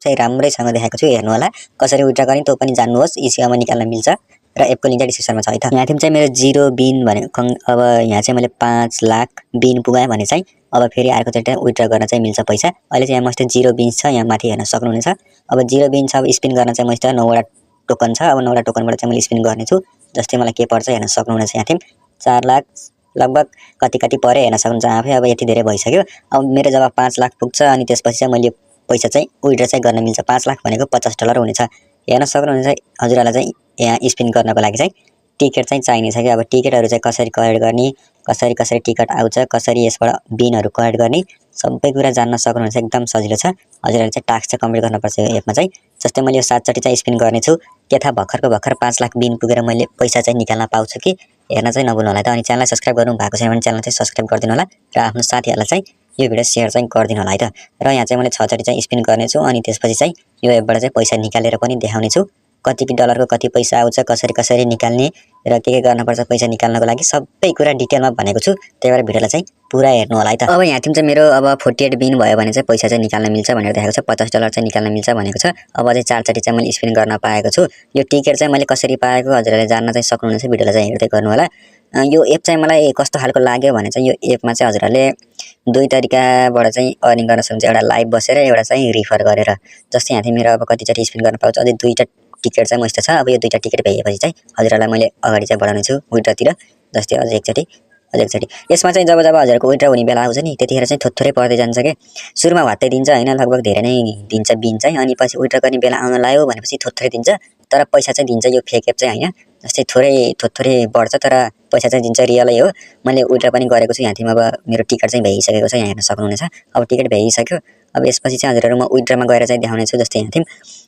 चाहिँ राम्रैसँग देखाएको छु, हेर्नु होला। कसरी विथड्र गर्ने त्यो पनि जान्नुहोस्, यी सेवामा निकाल्न मिल्छ र एपको लिंक चाहिँ डिस्क्रिप्सनमा छ है त। यहाँ चाहिँ मेरो 0 बिन भनेको अब यहाँ चाहिँ मैले 5 लाख बिन पुगाएँ भने चाहिँ अब फेरि अर्कोचोटि विथड्र गर्न चाहिँ मिल्छ पैसा। अहिले चाहिँ यहाँ मस्त 0 बिन्स छ, यहाँ माथि हेर्न सक्नुहुनेछ। अब 0 बिन्स अब स्पिन गर्न चाहिँ मस्त 9 वटा टोकन छ। अब 9 वटा टोकनबाट चाहिँ मैले स्पिन गर्नेछु। जस्तै मलाई के पर्छ हेर्न सक्नुहुनेछ। यहाँ 4 लाख लगभग कति परे हेर्न सक्नुहुन्छ आफै। अब यति धेरै भइसक्यो। अब मेरो जब 5 लाख पुग्छ अनि त्यसपछि चाहिँ मैले पैसा चाहिँ विथड्र चाहिँ गर्न मिल्छ। 5 लाख भनेको $50 हुनेछ। हेर्न सक्नुहुनेछ हजुरहरुलाई चाहिँ यहाँ स्पिन गर्नको लागि चाहिँ टिकट चाहिँ चाहिने छ कि। अब टिकटहरु चाहिँ कसरी कलेक्ट गर्ने, कसरी टिकट आउँछ, कसरी यसबाट बिनहरु कलेक्ट गर्ने, सबै कुरा जान्न सक्नुहुन्छ। एकदम सजिलो छ। हजुरहरुले चाहिँ टास्क चाहिँ कम्प्लिट गर्नुपर्छ यो एपमा चाहिँ। जस्तै मैले यो 7 चोटी चाहिँ स्पिन गर्नेछु। के थाहा भर्खर 5 लाख बिन पुगेर मैले पैसा चाहिँ निकाल्न पाउँछु कि। हेर्न चाहिँ नभुल्नु होला त। अनि च्यानललाई सब्स्क्राइब गर्नु भएको छैन भने च्यानल चाहिँ सब्स्क्राइब गरिदिनु होला र आफ्नो साथीहरुलाई चाहिँ यो भिडियो शेयर चाहिँ गरिदिनु होला है त। र यहाँ चाहिँ मैले 6 चोटी चाहिँ स्पिन गर्नेछु अनि त्यसपछि चाहिँ यो एपबाट चाहिँ पैसा निकालेर पनि देखाउने छु। कति डलरको कति पैसा आउँछ, कसरी निकाल्ने र के गर्नुपर्छ पैसा निकाल्नको लागि सबै कुरा डिटेलमा भनेको छु। त्यही भएर भिडियोलाई चाहिँ पुरा हेर्नु होला है त। अब यहाँ चाहिँ मेरो अब 48 बिन भयो भने चाहिँ पैसा चाहिँ निकाल्न मिल्छ भनेर देखाएको छ। $50 चाहिँ निकाल्न मिल्छ भनेको छ। अब चाहिँ 4 चोटी चाहिँ मैले स्पिन गर्न पाएको छु। यो टिकट चाहिँ मैले कसरी पाएको हजुरहरुले जान्न चाहिँ सक्नुहुनेछ। भिडियोलाई चाहिँ हेर्दै गर्नु होला। यो एप चाहिँ मलाई कस्तो खालको लाग्यो भने चाहिँ यो एपमा चाहिँ हजुरहरुले दुई तरिकाबाट चाहिँ अर्निङ गर्न सक्नुहुन्छ। एउटा लाइभ बसेर, एउटा चाहिँ रिफर गरेर। जस्तै यहाँ मेरो अब कति चोटी स्पिन गर्न पाउँछु। अझै दुईटा टिकट चाहिँ मस्त छ। अब यो दुईटा टिकट भएपछि चाहिँ हजुरहरुलाई मैले अगाडि चाहिँ बढाउने छु विथड्रतिर। जस्तै अझै एकचोटी यसमा चाहिँ जब हजुरको विथड्र हुने बेला आउँछ नि त्यतिखेर चाहिँ थोरै पर्दै जान्छ के। सुरुमा भत्तै दिन्छ हैन, लगभग धेरै नै दिन्छ बिन चाहिँ। अनि पछि विथड्र गर्ने बेला आउन लाग्यो भनेपछि थोरै दिन्छ, तर पैसा चाहिँ दिन्छ। यो फेक एप चाहिँ हैन। जस्तै थोरै बढ्छ तर पैसा चाहिँ दिन्छ, रियलै हो। मैले विथड्र पनि गरेको छु। यहाँ अब मेरो टिकट चाहिँ भइसकेको छ, यहाँ हेर्न सक्नुहुनेछ। अब टिकट भइसक्यो। अब यसपछि चाहिँ हजुरहरु म विथड्रमा गएर चाहिँ देखाउने छु। जस्तै यहाँ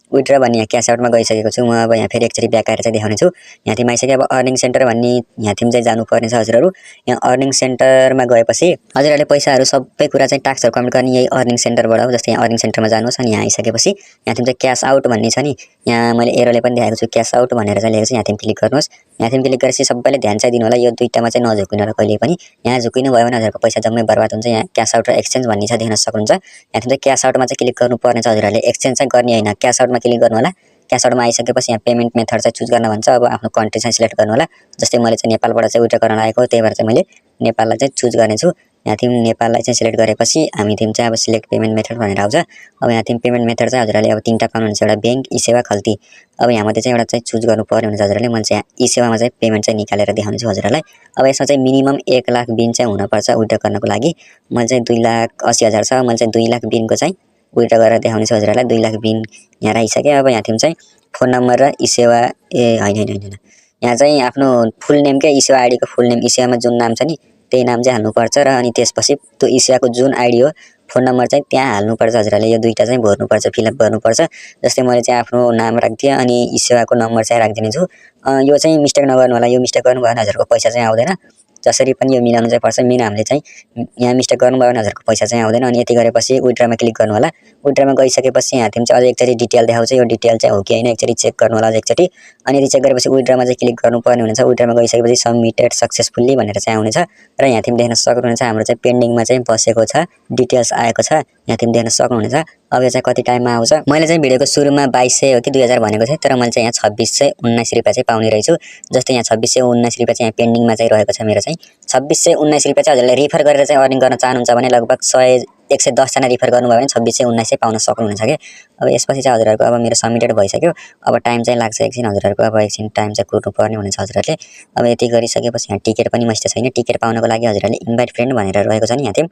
विथड्र भन्ने यहाँ क्याश आउटमा गइसकेको छु म। अब यहाँ फेरि एकचोटी ब्याक आएर चाहिँ देखाउने छु। यहाँ आइसक्यो। अब अर्निङ सेन्टर भन्ने यहाँ चाहिँ जानुपर्ने छ हजुरहरु। यहाँ अर्निङ सेन्टरमा गएपछि हजुरहरुले पैसाहरु सबै कुरा चाहिँ टास्कहरु कम्प्लिट गर्ने यही अर्निङ सेन्टरबाट हो। जस्तै यहाँ अर्निङ सेन्टरमा जानुहोस् अनि यहाँ आइसकेपछि यहाँ चाहिँ क्याश आउट भन्ने छ नि, यहाँ मैले एरोले पनि देखाएको छु क्याश आउट भनेर चाहिँ लेखेको छ। यहाँ क्लिक गर्नुहोस्। यहाँ क्लिक गरेपछि सबैले ध्यान चाहिँ दिनु होला। यो दुईटामा चाहिँ नझुकिनु होला कहिले पनि। यहाँ झुकिनु भयो भने हजुरको पैसा जम्मै बर्बाद हुन्छ। यहाँ क्याश आउट र एक्सचेन्ज भन्ने छ, देख्न सक्नुहुन्छ। यहाँ चाहिँ क्याश आउटमा चाहिँ क्लिक गर्नुपर्ने छ हजुरहरुले। एक्सचेन्ज चाहिँ गर्ने हैन, क्याश आउटमा क्लिक गर्नु होला। क्याश आउटमा आइसकेपछि यहाँ पेमेन्ट मेथड चाहिँ चुज गर्न भन्छ। अब आफ्नो कन्ट्री चाहिँ सिलेक्ट गर्नु होला। जस्तै मैले चाहिँ नेपालबाट चाहिँ विथड्र गर्न लागेको, त्यही भएर चाहिँ मैले नेपाललाई चाहिँ चुज गर्नेछु। यहाँ नेपाललाई चाहिँ सिलेक्ट गरेपछि हामी चाहिँ अब सिलेक्ट पेमेन्ट मेथड भनेर आउँछ। अब यहाँ पेमेन्ट मेथड चाहिँ हजुरहरुले अब 3टा पाउनुहुन्छ। एउटा बैंक, ई सेवा, खल्ती। अब यहाँ मध्ये चाहिँ एउटा चाहिँ चुज गर्नुपर्ने हुन्छ हजुरहरुले। मैले चाहिँ ई सेवामा चाहिँ पेमेन्ट चाहिँ निकालेर देखाउने छु हजुरहरुलाई। अब यसमा चाहिँ मिनिमम 1 लाख बिन चाहिँ हुनुपर्छ विथड्र गर्नको लागि। मैले चाहिँ 2,80,000 छ। मैले चाहिँ 2 लाख बिनको चाहिँ विथड्र गरेर देखाउने छु हजुरहरुलाई। 2 लाख बिन यहाँ आइसक्यो। अब यहाँ चाहिँ फोन नम्बर र ई सेवा हैन यहाँ चाहिँ आफ्नो फुल नेम के, ई सेवा आईडी को फुल नेम, ई सेवामा जुन नाम छ नि त्यही नाम चाहिँ हाल्नुपर्छ र अनि त्यसपछि त्यो ई सेवाको जुन आईडी हो फोन नम्बर चाहिँ त्यहाँ हाल्नुपर्छ हजुरहरुले। यो दुईटा चाहिँ भर्नुपर्छ, फिलअप गर्नुपर्छ। जस्तै मैले चाहिँ आफ्नो नाम राख्दिए अनि ई सेवाको नम्बर चाहिँ राख्दिने छु। यो चाहिँ मिस्टेक नगर्नु होला। यो मिस्टेक गर्नुभयो भने हजुरको पैसा चाहिँ आउँदैन। जसरी पनि यो मिलाउनु चाहिँ पर्छ। मेन हामीले चाहिँ यहाँ मिस्टेक गर्नुभयो भने हजुरको पैसा चाहिँ आउँदैन। अनि यति गरेपछि विथड्रमा क्लिक गर्नु होला। विथड्रमा गइसकेपछि यहाँ चाहिँ अझै एकचोटी डिटेल देखाउँछ। यो डिटेल चाहिँ हो कि हैन एकचोटी चेक गर्नु होला एकचोटी। अनि यति चेक गरेपछि विथड्रमा चाहिँ क्लिक गर्नुपर्ने हुन्छ। विथड्रमा गइसकेपछि सबमिटेड सक्सेसफुल्ली भनेर चाहिँ आउनेछ र यहाँ देख्न सक्नुहुनेछ हाम्रो चाहिँ पेन्डिङमा चाहिँ बसेको छ, डिटेल्स आएको छ। यहाँ देख्न सक्नुहुनेछ। अब यो चाहिँ कति टाइममा आउँछ। मैले चाहिँ भिडियोको सुरुमा 2200 हो कि 2000 भनेको थिएँ, तर मैले चाहिँ यहाँ 2619 रुपैयाँ चाहिँ पाउने रहेछु। जस्तै यहाँ 2619 रुपैयाँ चाहिँ यहाँ पेन्डिङमा चाहिँ रहेको छ मेरो चाहिँ 2619 रुपैयाँ चाहिँ हजुरले रिफर गरेर चाहिँ अर्निङ गर्न चाहनुहुन्छ भने लगभग 110 जना रिफर गर्नुभयो भने 2619 चाहिँ पाउन सक्नुहुनेछ के। अब यसपछि चाहिँ हजुरहरुको अब मेरो सबमिटेड भइसक्यो। अब टाइम चाहिँ लाग्छ एकछिन हजुरहरुको। अब एकछिन टाइम चाहिँ कुर्नु पर्ने हुनेछ हजुरहरुले। अब यति गरिसकेपछि यहाँ टिकट पनि मस्त छैन। टिकट पाउनको लागि हजुरहरुले इन्भाइट फ्रेन्ड भनेर रहेको छ नि यहाँ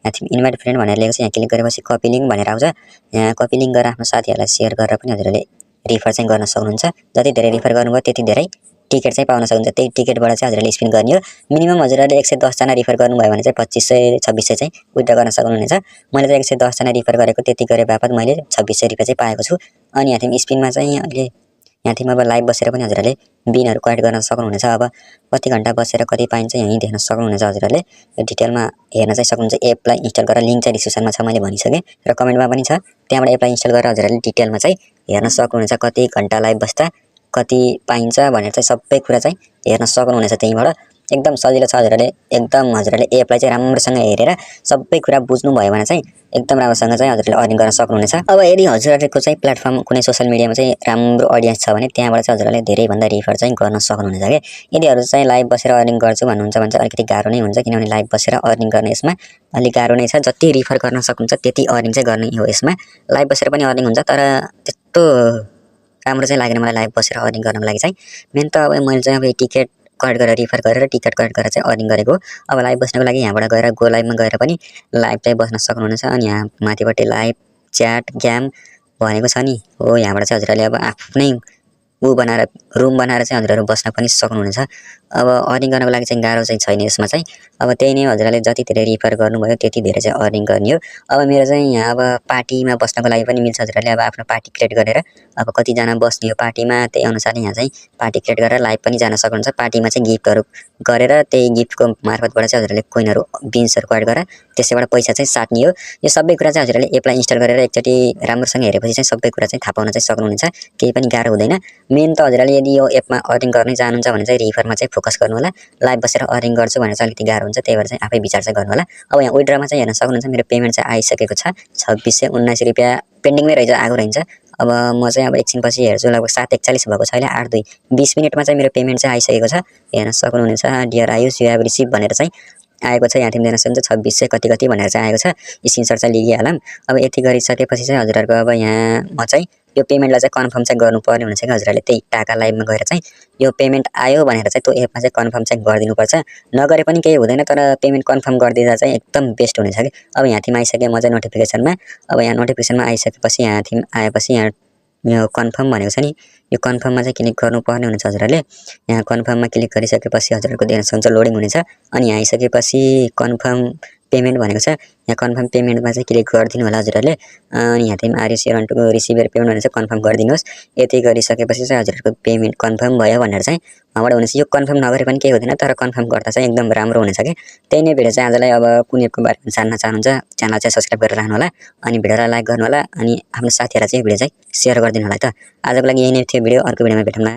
इन्भाइट फ्रेन्ड भनेर लेखेको छ। यहाँ क्लिक गरेपछि कपी लिंक भनेर आउँछ। यहाँ कपी लिंक गरेर आफ्नो साथीहरुलाई शेयर गरेर पनि हजुरहरुले रिफर चाहिँ गर्न सक्नुहुन्छ। जति धेरै रिफर गर्नुभयो त्यति धेरै टिकट चाहिँ पाउन सक्नुहुन्छ। त्यही टिकटबाट चाहिँ हजुरहरुले स्पिन गर्ने हो। मिनिमम हजुरहरुले 110 जना रिफर गर्नुभयो भने चाहिँ 2500 2600 चाहिँ विथड्र गर्न सक्नुहुनेछ। मैले चाहिँ 110 जना रिफर गरेको, त्यति गरे बापत मैले 2600 रुपैयाँ चाहिँ पाएको छु। अनि यहाँ स्पिनमा चाहिँ अहिले यहाँ अब लाइभ बसेर पनि हजुरहरुले बिनहरु कलेक्ट गर्न सक्नुहुनेछ। अब कति घण्टा बसेर कति पाइन्छ यही देख्न सक्नुहुनेछ हजुरहरुले। यो डिटेलमा हेर्न चाहिँ सक्नुहुन्छ। एपलाई इन्स्टल गरेर लिंक चाहिँ डिस्क्रिप्सनमा छ, मैले भनिसके र कमेन्टमा पनि छ। त्यहाँबाट एपलाई इन्स्टल गरेर हजुरहरुले डिटेलमा चाहिँ हेर्न सक्नुहुनेछ। कति घण्टा लाइभ बस्दा कति पाइन्छ भनेर चाहिँ सबै कुरा चाहिँ हेर्न सक्नुहुनेछ त्यहीबाट। एकदम सजिलो छ हजुरहरूले एकदम हजुरहरूले एपलाई चाहिँ राम्रोसँग हेरेर सबै कुरा बुझ्नु भयो भने चाहिँ एकदम राम्रोसँग चाहिँ हजुरले अर्निङ गर्न सक्नुहुनेछ। अब यदि हजुरहरूको चाहिँ प्लेटफर्म कुनै सोशल मिडियामा चाहिँ राम्रो अडियन्स छ भने त्यहाँबाट चाहिँ हजुरले धेरै भन्दा रिफर चाहिँ गर्न सक्नुहुनेछ के। यदि चाहिँ लाइभ बसेर अर्निङ गर्छु भन्नुहुन्छ भने चाहिँ अलिकति गाह्रो नै हुन्छ, किनभने लाइभ बसेर अर्निङ गर्ने यसमा अलिक गाह्रो नै छ। जति रिफर गर्न सक्नुहुन्छ त्यति अर्निङ चाहिँ गर्ने हो यसमा। लाइभ बसेर पनि अर्निङ हुन्छ तर त्यस्तो राम्रो चाहिँ लागेन मलाई लाइभ बसेर अर्निङ गर्नको लागि चाहिँ। मेन त अब मैले चाहिँ अब टिकट कलेक्ट गरेर रिफर गरेर टिकट कलेक्ट गरेर चाहिँ अर्निङ गरेको। अब लाइभ बस्नको लागि यहाँबाट गएर गो लाइभमा गएर पनि लाइभ चाहिँ बस्न सक्नुहुनेछ। अनि यहाँ माथिपट्टि लाइभ च्याट गेम भनेको छ नि हो, यहाँबाट चाहिँ हजुरहरूले अब आफ्नै बनाएर रुम बनाएर चाहिँ हजुरहरू बस्न पनि सक्नुहुनेछ। अब अर्निङ गर्नको लागि चाहिँ गाह्रो चाहिँ छैन यसमा चाहिँ। अब त्यही नै हजुरहरूले जति धेरै रिफर गर्नुभयो त्यति धेरै चाहिँ अर्निङ गर्ने हो। अब मेरो चाहिँ यहाँ अब पार्टीमा बस्नको लागि पनि मिल्छ हजुरहरूले अब आफ्नो पार्टी क्रिएट गरेर अब कतिजना बस्ने हो पार्टीमा त्यही अनुसार यहाँ चाहिँ पार्टी क्रिएट गरेर लाइभ पनि जान सक्नुहुन्छ। पार्टीमा चाहिँ गिफ्टहरू गरेर त्यही गिफ्टको मार्फतबाट चाहिँ हजुरहरूले कोइनहरू बिन्सहरू कलेक्ट गरेर त्यसैबाट पैसा चाहिँ साट्ने हो। यो सबै कुरा चाहिँ हजुरहरूले एपलाई इन्स्टल गरेर एकचोटि राम्रोसँग हेरेपछि चाहिँ सबै कुरा चाहिँ थाहा पाउन चाहिँ सक्नुहुनेछ, केही पनि गाह्रो हुँदैन। मेन त हजुरहरूले यदि यो एपमा अर्निङ गर्नै चाहनुहुन्छ भने चाहिँ रिफरमा चाहिँ फोकस गर्नु होला। लाइभ बसेर अर्निङ गर्छु भने चाहिँ अलिकति गाह्रो हुन्छ, त्यही भएर चाहिँ आफै विचार चाहिँ गर्नु होला। अब यहाँ विड्रमा चाहिँ हेर्न सक्नुहुन्छ मेरो पेमेन्ट चाहिँ आइसकेको छ 2679 रुपियाँ पेन्डिङमै रहेछ, आएको रहन्छ। अब म चाहिँ अब एकछिनपछि हेर्छु, लगभग 7:41 भएको छ अहिले, 8:02 20 मिनटमा चाहिँ मेरो पेमेन्ट चाहिँ आइसकेको छ। हेर्न सक्नुहुनेछ dear Ayush you have receive भनेर चाहिँ आएको छ। यहाँ तिमी देख्न सक्नुहुन्छ 2600 कति भनेर चाहिँ आएको छ। स्क्रिनसट चाहिँ लिइहालौँ। अब यति गरिसकेपछि चाहिँ हजुरहरूको अब यहाँ म चाहिँ यो पेमेन्टलाई चाहिँ कन्फर्म चाहिँ गर्नुपर्ने हुनेछ कि हजुरहरूले त्यही टाका लाइभमा गएर चाहिँ यो पेमेन्ट आयो भनेर चाहिँ त्यो एपमा चाहिँ कन्फर्म चाहिँ गरिदिनुपर्छ। नगरे पनि केही हुँदैन तर पेमेन्ट कन्फर्म गरिदिँदा चाहिँ एकदम बेस्ट हुनेछ कि। अब यहाँ थिम आइसकेँ म चाहिँ नोटिफिकेसनमा। अब यहाँ नोटिफिकेसनमा आइसकेपछि यहाँ थिम आएपछि यहाँ यो कन्फर्म भनेको छ नि, यो कन्फर्ममा चाहिँ क्लिक गर्नुपर्ने हुनेछ हजुरहरूले। यहाँ कन्फर्ममा क्लिक गरिसकेपछि हजुरहरूको देख्न सक्नुहुन्छ लोडिङ हुनेछ। अनि यहाँ आइसकेपछि कन्फर्म पेमेन्ट भनेको छ, यहाँ कन्फर्म पेमेन्टमा चाहिँ क्लिक गरिदिनु होला हजुरहरूले। अनि यहाँ चाहिँ RS your to receive your payment भनेर चाहिँ कन्फर्म गरिदिनुहोस्। यति गरिसकेपछि चाहिँ हजुरहरूको पेमेन्ट कन्फर्म भयो भनेर चाहिँ उहाँबाट हुनेछ। यो कन्फर्म नगरे पनि केही हुँदैन तर कन्फर्म गर्दा चाहिँ एकदम राम्रो हुनेछ कि। त्यही नै भिडियो चाहिँ आजलाई अब कुन एपको बारेमा जान्न चाहनुहुन्छ च्यानल चाहिँ सब्सक्राइब गरेर राख्नु होला, अनि भिडियोलाई लाइक गर्नु होला, अनि आफ्नो साथीहरूलाई चाहिँ भिडियो चाहिँ सेयर गरिदिनु होला है त। आजको लागि यही नै थियो भिडियो, अर्को भिडियोमा भेटौँला।